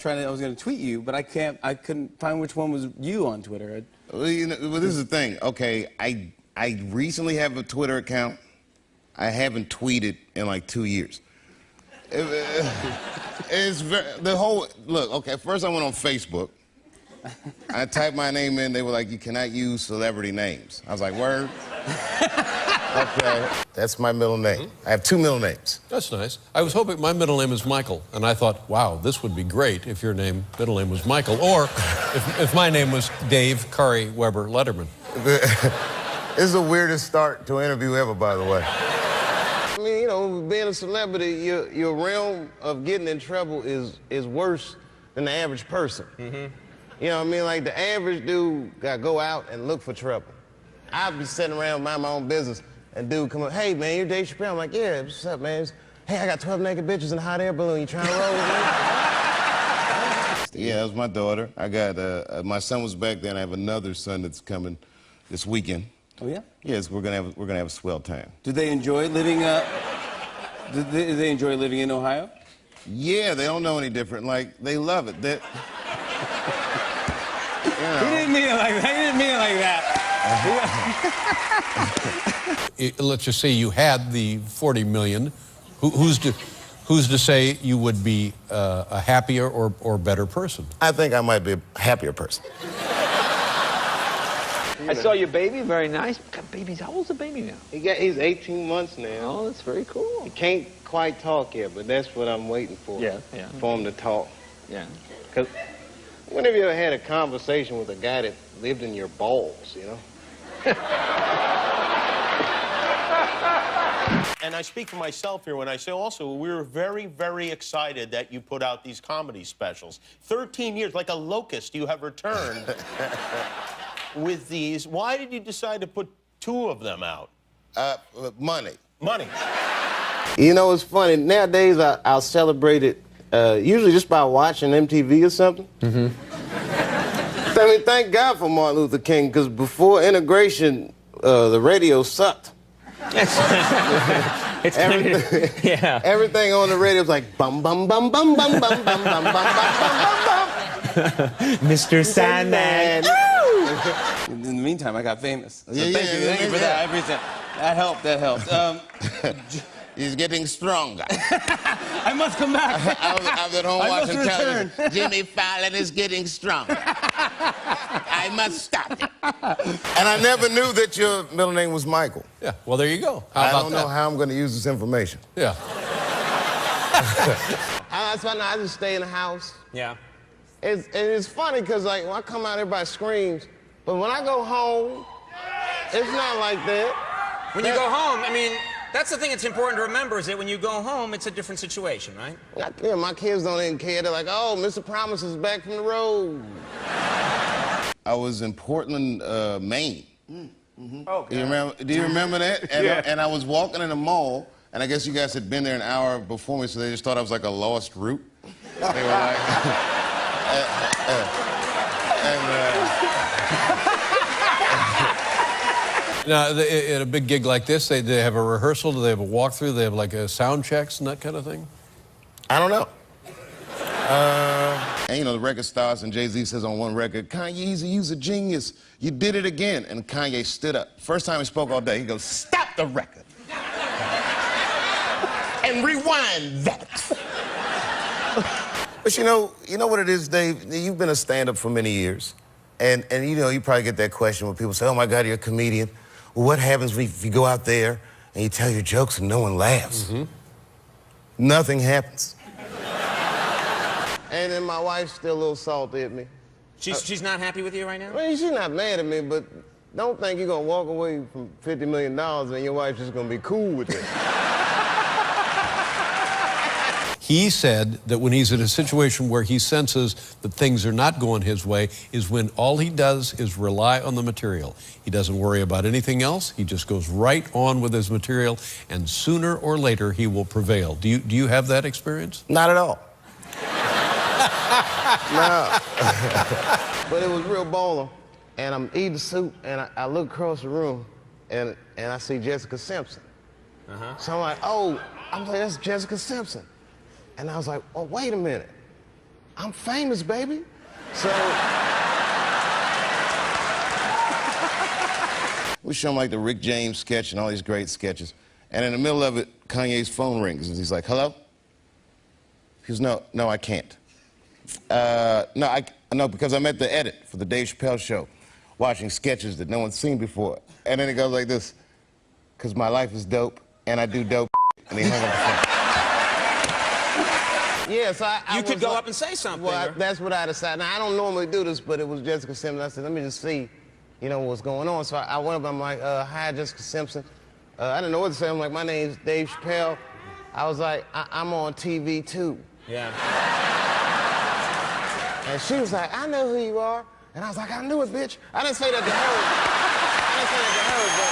I was gonna tweet you, but I couldn't find which one was you on Twitter. Well, this is the thing. Okay, I recently have a Twitter account. I haven't tweeted in like 2 years. It's the whole, look, okay, first I went on Facebook. I typed my name in, they were like, you cannot use celebrity names. I was like, word? Okay, that's my middle name. I have 2 middle names. That's nice. I was hoping, my middle name is Michael, and I thought, wow, this would be great if your middle name was Michael, or if my name was Dave Curry Weber Letterman. This is the weirdest start to an interview ever, by the way. I mean, you know, being a celebrity, your realm of getting in trouble is worse than the average person. You know what I mean? Like, the average dude got to go out and look for trouble. I'd be sitting around, mind my own business, and dude come up, hey, man, you're Dave Chappelle. I'm like, yeah, what's up, man? Hey, I got 12 naked bitches in a hot air balloon. You trying to roll with me? Yeah, that was my daughter. I got, my son was back then. I have another son that's coming this weekend. Oh, yeah? Yes, we're gonna have a swell time. Do they enjoy living, do they enjoy living in Ohio? Yeah, they don't know any different. Like, they love it. That, you know. He didn't mean it like that. He didn't mean it like that. Let's just say you had the 40 million. Who's to say you would be a happier or better person? I think I might be a happier person. I saw your baby, very nice. Baby's, how old's the baby now? He's 18 months now. Oh, that's very cool. He can't quite talk yet, but that's what I'm waiting for. Yeah. For him to talk. Yeah. Because whenever you ever had a conversation with a guy that lived in your balls, you know? And I speak for myself here when I say also we were very, very excited that you put out these comedy specials. 13 years, like a locust, you have returned with these. Why did you decide to put 2 of them out? Money. Money. You know, it's funny. Nowadays, I'll celebrate it usually just by watching MTV or something. I mean, thank God for Martin Luther King, because before integration, the radio sucked. It's yeah. Everything on the radio was like bum bum bum bum bum bum bum bum bum bum bum. Mr. Sandman. In the meantime, I got famous. So Yeah, thank you for that. I appreciate it. That helped. He's getting stronger. I must come back. I was at home watching return. television. Jimmy Fallon is getting stronger. I must stop it. And I never knew that your middle name was Michael. Yeah, well, there you go. How I about don't know how I'm going to use this information. Yeah. That's why I just stay in the house. Yeah. It's funny because, like, when I come out, everybody screams. But when I go home, it's not like that. When you go home, I mean, that's the thing that's important to remember is that when you go home, it's a different situation, right? Yeah, my kids don't even care. They're like, oh, Mr. Promise is back from the road. I was in Portland, Maine. Oh, Do you remember that? And, and I was walking in the mall, and I guess you guys had been there an hour before me, so they just thought I was like a lost route. They were like... Now, at a big gig like this, they have a rehearsal, do they have a walkthrough, do they have like a sound checks and that kind of thing? I don't know. And you know, the record starts and Jay-Z says on one record, Kanye, you's a genius. You did it again. And Kanye stood up. First time he spoke all day, he goes, stop the record. And rewind that. But you know what it is, Dave? You've been a stand-up for many years. And you know, you probably get that question when people say, oh my God, you're a comedian. Well, what happens if you go out there and you tell your jokes and no one laughs? Nothing happens. And then my wife's still a little salty at me. She's not happy with you right now? I mean, she's not mad at me, but don't think you're gonna walk away from $50 million and your wife's just gonna be cool with it. He said that when he's in a situation where he senses that things are not going his way is when all he does is rely on the material. He doesn't worry about anything else. He just goes right on with his material, and sooner or later he will prevail. Do you have that experience? Not at all. No. But it was real baller, and I'm eating soup, and I look across the room, and I see Jessica Simpson. So I'm like, oh, that's Jessica Simpson. And I was like, oh, wait a minute. I'm famous, baby. So we show him like the Rick James sketch and all these great sketches. And in the middle of it, Kanye's phone rings and he's like, hello? He goes, no, I can't. No, because I'm at the edit for the Dave Chappelle show, watching sketches that no one's seen before. And then it goes like this, because my life is dope and I do dope. And he hung up the phone. Yeah, so You could go up and say something. Well, that's what I decided. Now, I don't normally do this, but it was Jessica Simpson. I said, let me just see, you know, what's going on. So I went up, I'm like, hi, Jessica Simpson. I didn't know what to say. I'm like, my name's Dave Chappelle. I was like, I'm on TV too. Yeah. And she was like, I know who you are. And I was like, I knew it, bitch. I didn't say that to her. I didn't say that to her, but...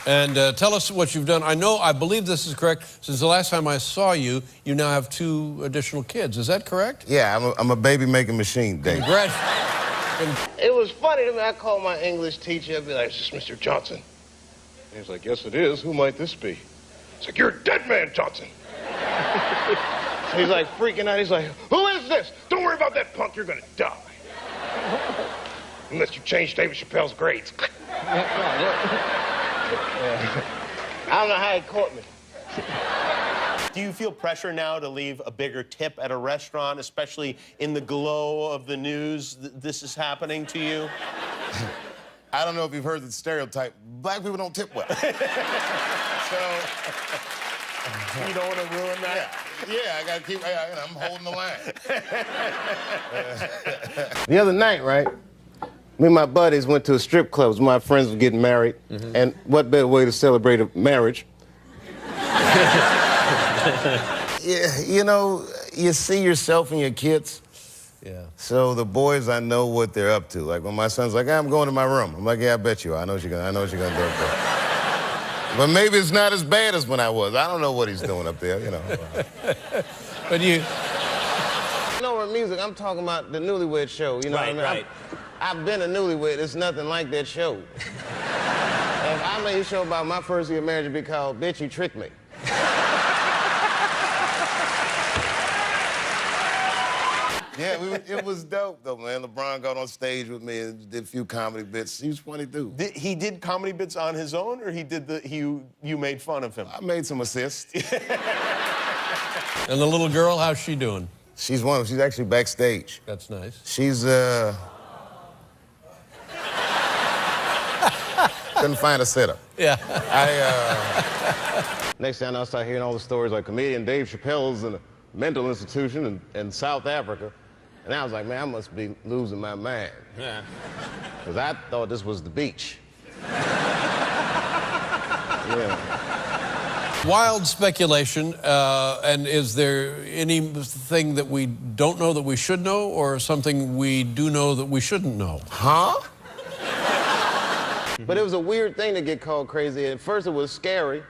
And tell us what you've done. I believe this is correct. Since the last time I saw you, you now have 2 additional kids. Is that correct? Yeah, I'm a baby-making machine, Dave. Congratulations. It was funny to me. I called my English teacher. I'd be like, is this Mr. Johnson? And he was like, yes, it is. Who might this be? It's like, you're a dead man, Johnson. So he's like freaking out. He's like, who is this? Don't worry about that punk. You're going to die. Unless you change David Chappelle's grades. I don't know how he caught me. Do you feel pressure now to leave a bigger tip at a restaurant, especially in the glow of the news that this is happening to you? I don't know if you've heard the stereotype. Black people don't tip well. So... You don't want to ruin that? Yeah, I got to keep... I'm holding the line. The other night, right, me and my buddies went to a strip club. My friends were getting married. Mm-hmm. And what better way to celebrate a marriage? Yeah, you know, you see yourself and your kids. Yeah. So the boys, I know what they're up to. Like when my son's like, I'm going to my room. I'm like, yeah, I bet you are. I know what you're gonna do up there. But maybe it's not as bad as when I was. I don't know what he's doing up there, you know. But you... You know, with music, I'm talking about the Newlywed Show, you know what I mean? Right. I've been a newlywed. It's nothing like that show. If I made a show about my first year of marriage, it'd be called Bitch, You Tricked Me. Yeah, it was dope, though, man. LeBron got on stage with me and did a few comedy bits. He was funny, too. He did comedy bits on his own, or you made fun of him? I made some assists. And the little girl, how's she doing? She's actually backstage. That's nice. She's, couldn't find a setup. Yeah. Next thing I know, I started hearing all the stories like comedian Dave Chappelle's in a mental institution in South Africa. And I was like, man, I must be losing my mind. Yeah. Because I thought this was the beach. Yeah. Wild speculation, and is there anything that we don't know that we should know, or something we do know that we shouldn't know? Huh? But it was a weird thing to get called crazy. At first it was scary,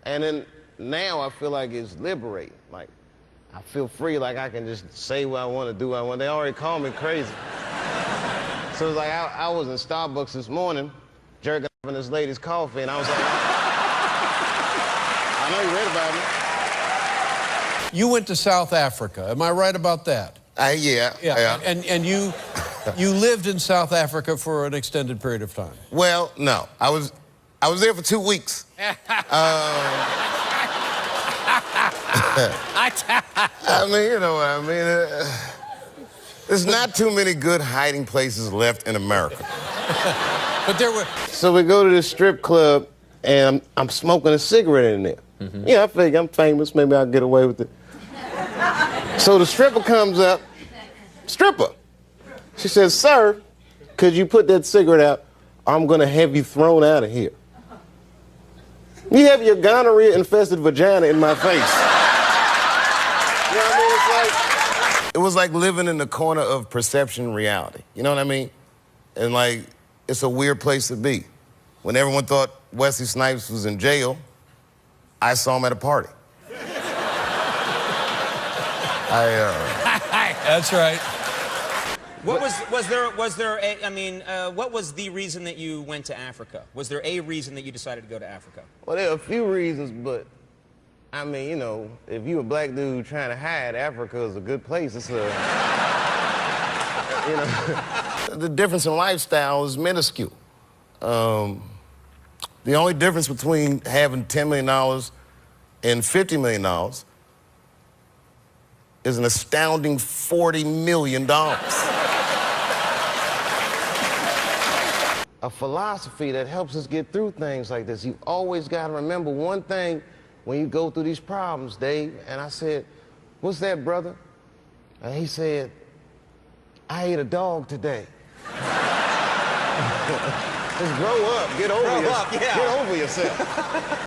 and then now I feel like it's liberating. Like, I feel free, like I can just say what I want to do what I want. They already call me crazy. So it was like, I was in Starbucks this morning, jerking off in this lady's coffee, and I was like, I know you read about me. You went to South Africa, am I right about that? Yeah. And you lived in South Africa for an extended period of time? Well, no. I was there for 2 weeks. I mean, you know what I mean? There's not too many good hiding places left in America. But there were... So we go to this strip club, and I'm smoking a cigarette in there. Mm-hmm. Yeah, I figure I'm famous. Maybe I'll get away with it. So the stripper comes up. Stripper. She says, sir, could you put that cigarette out? I'm going to have you thrown out of here. You have your gonorrhea-infested vagina in my face. You know what I mean? It was like living in the corner of perception reality. You know what I mean? And, like, it's a weird place to be. When everyone thought Wesley Snipes was in jail, I saw him at a party. That's right. What was the reason that you went to Africa? Was there a reason that you decided to go to Africa? Well, there are a few reasons, but I mean, you know, if you a black dude trying to hide, Africa is a good place. It's a, you know. The difference in lifestyle is minuscule. The only difference between having $10 million and $50 million is an astounding $40 million. A philosophy that helps us get through things like this. You've always got to remember one thing when you go through these problems, Dave. And I said, what's that, brother? And he said, I ate a dog today. Just grow up, get over yourself.